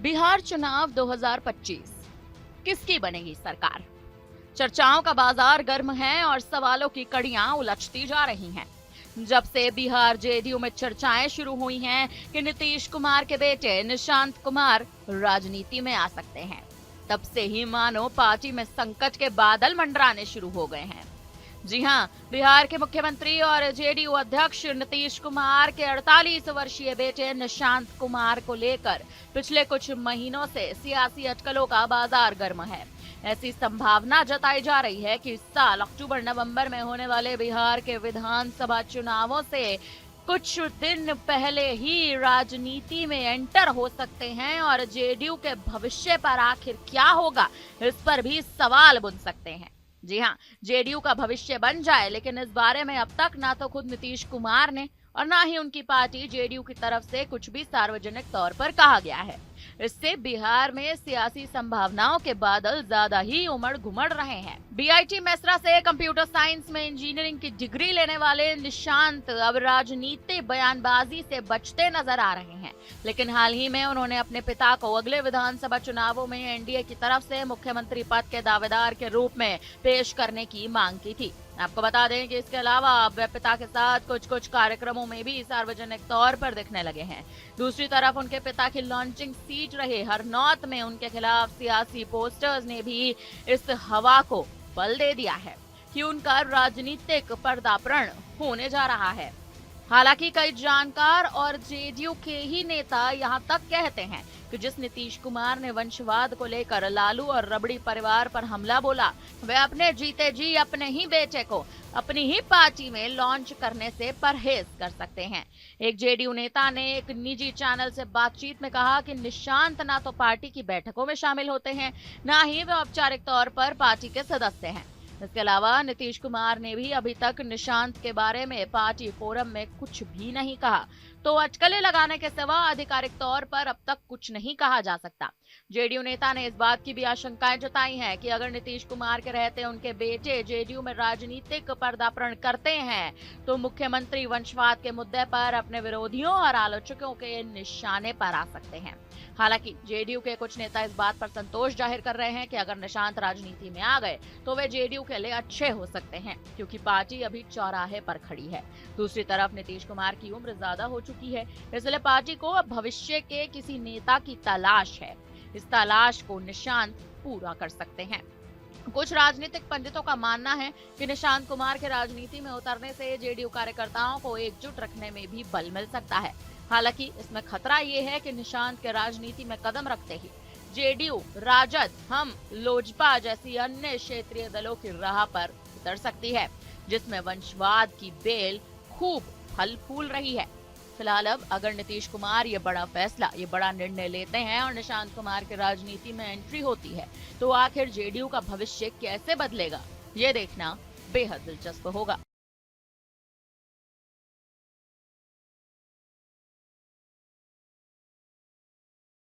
बिहार चुनाव 2025 किसकी बनेगी सरकार? चर्चाओं का बाजार गर्म है और सवालों की कड़ियां उलझती जा रही हैं। जब से बिहार जेडीयू में चर्चाएं शुरू हुई हैं कि नीतीश कुमार के बेटे निशांत कुमार राजनीति में आ सकते हैं, तब से ही मानो पार्टी में संकट के बादल मंडराने शुरू हो गए हैं। जी हां, बिहार के मुख्यमंत्री और जेडीयू अध्यक्ष नीतीश कुमार के 48 वर्षीय बेटे निशांत कुमार को लेकर पिछले कुछ महीनों से सियासी अटकलों का बाजार गर्म है। ऐसी संभावना जताई जा रही है कि इस साल अक्टूबर-नवंबर में होने वाले बिहार के विधानसभा चुनावों से कुछ दिन पहले ही राजनीति में एंटर हो सकते हैं और जेडीयू के भविष्य पर आखिर क्या होगा, इस पर भी सवाल बुन सकते हैं। जी हाँ, जेडीयू का भविष्य बन जाए, लेकिन इस बारे में अब तक ना तो खुद नीतीश कुमार ने और ना ही उनकी पार्टी जेडीयू की तरफ से कुछ भी सार्वजनिक तौर पर कहा गया है। इससे बिहार में सियासी संभावनाओं के बादल ज्यादा ही उमड़ घुमड़ रहे हैं। बीआईटी मेसरा से कंप्यूटर साइंस में इंजीनियरिंग की डिग्री लेने वाले निशांत अब राजनीतिक बयानबाजी से बचते नजर आ रहे हैं, लेकिन हाल ही में उन्होंने अपने पिता को अगले विधानसभा चुनावों में एनडीए की तरफ से मुख्यमंत्री पद के दावेदार के रूप में पेश करने की मांग की थी। आपको बता दें कि इसके अलावा वे पिता के साथ कुछ कार्यक्रमों में भी सार्वजनिक तौर पर दिखने लगे हैं। दूसरी तरफ उनके पिता की लॉन्चिंग सीट रहे हरनौत में उनके खिलाफ सियासी पोस्टर्स ने भी इस हवा को बल दे दिया है कि उनका राजनीतिक पर्दापण होने जा रहा है। हालांकि कई जानकार और जेडीयू के ही नेता यहां तक कहते हैं कि जिस नीतीश कुमार ने वंशवाद को लेकर लालू और रबड़ी परिवार पर हमला बोला, वे अपने जीते जी अपने ही बेटे को अपनी ही पार्टी में लॉन्च करने से परहेज कर सकते हैं। एक जेडीयू नेता ने एक निजी चैनल से बातचीत में कहा कि निशांत ना तो पार्टी की बैठकों में शामिल होते हैं, ना ही वे औपचारिक तौर पर पार्टी के सदस्य हैं। इसके अलावा नीतीश कुमार ने भी अभी तक निशांत के बारे में पार्टी फोरम में कुछ भी नहीं कहा, तो अटकलें लगाने के सिवा आधिकारिक तौर पर अब तक कुछ नहीं कहा जा सकता। जेडीयू नेता ने इस बात की भी आशंकाएं जताई हैं कि अगर नीतीश कुमार के रहते उनके बेटे जेडीयू में राजनीतिक पर्दापण करते हैं, तो मुख्यमंत्री वंशवाद के मुद्दे पर अपने विरोधियों और आलोचकों के निशाने पर आ सकते हैं। हालांकि जेडीयू के कुछ नेता इस बात पर संतोष जाहिर कर रहे हैं कि अगर निशांत राजनीति में आ गए तो वे जेडीयू के लिए अच्छे हो सकते हैं, क्योंकि पार्टी अभी चौराहे पर खड़ी है। दूसरी तरफ नीतीश कुमार की उम्र ज्यादा हो चुकी है, इसलिए पार्टी को अब भविष्य के किसी नेता की तलाश है। इस तलाश को निशांत पूरा कर सकते हैं। कुछ राजनीतिक पंडितों का मानना है कि निशांत कुमार के राजनीति में उतरने से जेडीयू कार्यकर्ताओं को एकजुट रखने में भी बल मिल सकता है। हालांकि इसमें खतरा ये है कि निशांत के राजनीति में कदम रखते ही जेडीयू, राजद, हम, लोजपा जैसी अन्य क्षेत्रीय दलों की राह पर उतर सकती है, जिसमें वंशवाद की बेल खूब फल फूल रही है। फिलहाल अब अगर नीतीश कुमार ये बड़ा फैसला, ये बड़ा निर्णय लेते हैं और निशांत कुमार की राजनीति में एंट्री होती है, तो आखिर जेडीयू का भविष्य कैसे बदलेगा, ये देखना बेहद दिलचस्प होगा।